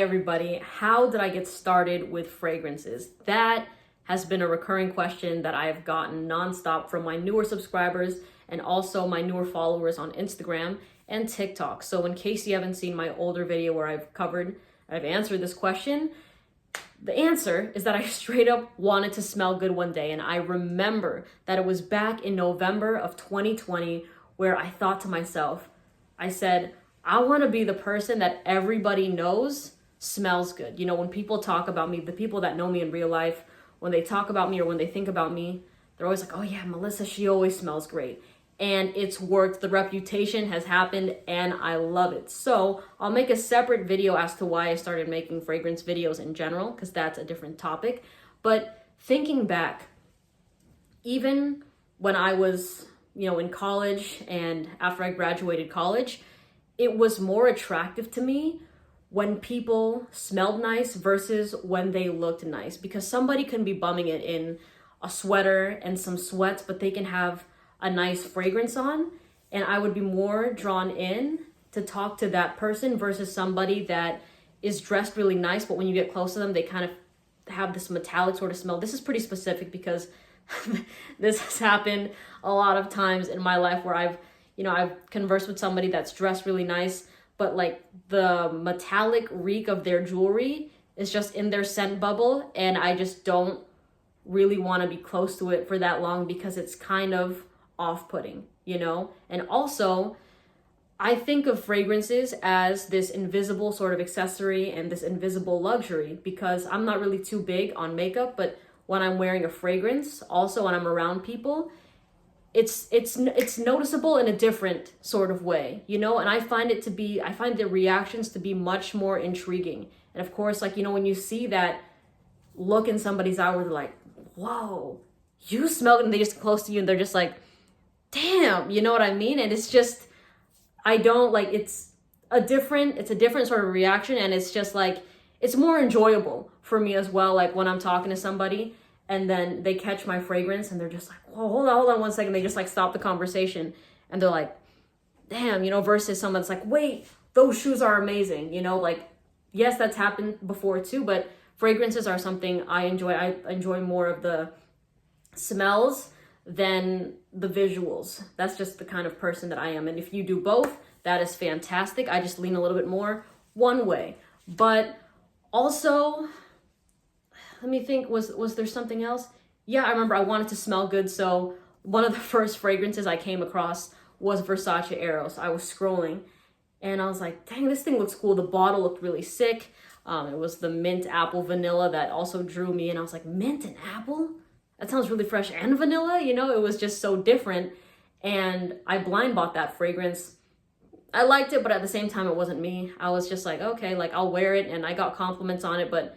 Everybody, how did I get started with fragrances? That has been a recurring question that I have gotten nonstop from my newer subscribers and also my newer followers on Instagram and TikTok. So in case you haven't seen my older video where I've answered this question, the answer is that I straight up wanted to smell good one day. And I remember that it was back in November of 2020 where I thought to myself, I said, I want to be the person that everybody knows smells good. You know, when people talk about me, the people that know me in real life, when they talk about me or when they think about me, they're always like, oh yeah, Melissa, she always smells great. And it's worked. The reputation has happened and I love it. So I'll make a separate video as to why I started making fragrance videos in general, because that's a different topic. But thinking back, even when I was, in college and after I graduated college, it was more attractive to me when people smelled nice versus when they looked nice, because somebody can be bumming it in a sweater and some sweats, but they can have a nice fragrance on, and I would be more drawn in to talk to that person versus somebody that is dressed really nice, but when you get close to them, they kind of have this metallic sort of smell. This is pretty specific because this has happened a lot of times in my life where I've conversed with somebody that's dressed really nice, but like the metallic reek of their jewelry is just in their scent bubble, and I just don't really want to be close to it for that long because it's kind of off-putting, And also, I think of fragrances as this invisible sort of accessory and this invisible luxury, because I'm not really too big on makeup, but when I'm wearing a fragrance, also when I'm around people, it's noticeable in a different sort of way, and I find the reactions to be much more intriguing. And of course, when you see that look in somebody's eye where they're like, whoa, you smell it, and they just close to you and they're just like, damn, you know what I mean? And it's just, it's a different sort of reaction, and it's just like, it's more enjoyable for me as well. Like when I'm talking to somebody and then they catch my fragrance and they're just like, whoa, hold on 1 second. They just stop the conversation and they're like, damn, versus someone's like, wait, those shoes are amazing. Yes, that's happened before too, but fragrances are something I enjoy. I enjoy more of the smells than the visuals. That's just the kind of person that I am. And if you do both, that is fantastic. I just lean a little bit more one way. But also, let me think, was there something else? Yeah, I remember I wanted to smell good. So one of the first fragrances I came across was Versace Eros. I was scrolling and I was like, dang, this thing looks cool. The bottle looked really sick. It was the mint apple vanilla that also drew me. And I was like, mint and apple? That sounds really fresh, and vanilla, it was just so different. And I blind bought that fragrance. I liked it, but at the same time, it wasn't me. I was just like, okay, I'll wear it, and I got compliments on it, but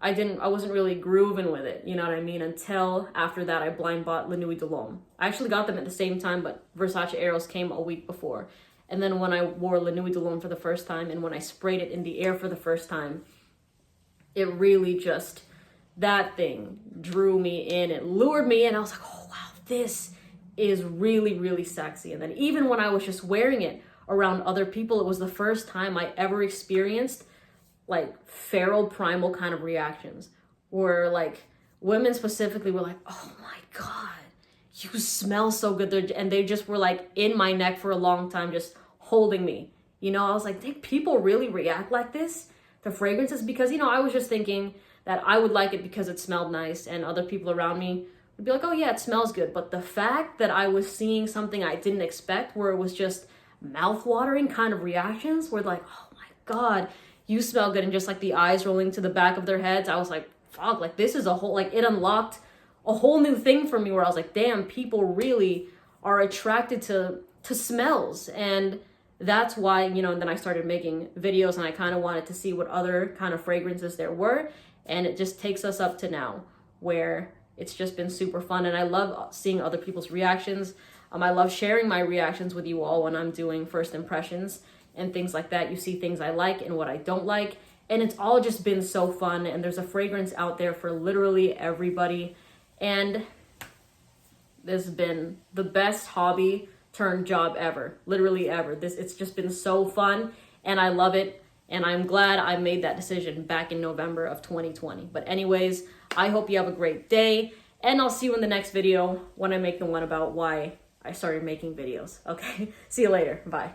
I wasn't really grooving with it, you know what I mean? Until after that, I blind bought La Nuit de l'Homme. I actually got them at the same time, but Versace Eros came a week before. And then when I wore La Nuit de l'Homme for the first time, and when I sprayed it in the air for the first time, it really just, that thing drew me in. It lured me in. I was like, oh wow, this is really, really sexy. And then even when I was just wearing it around other people, it was the first time I ever experienced feral primal kind of reactions where women specifically were like, oh my God, you smell so good. And they just were in my neck for a long time, just holding me. I was like, did people really react like this to fragrances? Because, I was just thinking that I would like it because it smelled nice, and other people around me would be like, oh yeah, it smells good. But the fact that I was seeing something I didn't expect, where it was just mouth-watering kind of reactions, where oh my God, you smell good, and just the eyes rolling to the back of their heads, I was like, fuck, this is a whole, it unlocked a whole new thing for me, where I was like, damn, people really are attracted to smells. And that's why, and then I started making videos, and I kind of wanted to see what other kind of fragrances there were. And it just takes us up to now, where it's just been super fun. And I love seeing other people's reactions. I love sharing my reactions with you all when I'm doing first impressions and things like that. You see things I like and what I don't like. And it's all just been so fun. And there's a fragrance out there for literally everybody. And this has been the best hobby turned job ever. Literally ever. It's just been so fun. And I love it. And I'm glad I made that decision back in November of 2020. But anyways, I hope you have a great day, and I'll see you in the next video when I make the one about why I started making videos. Okay, see you later. Bye.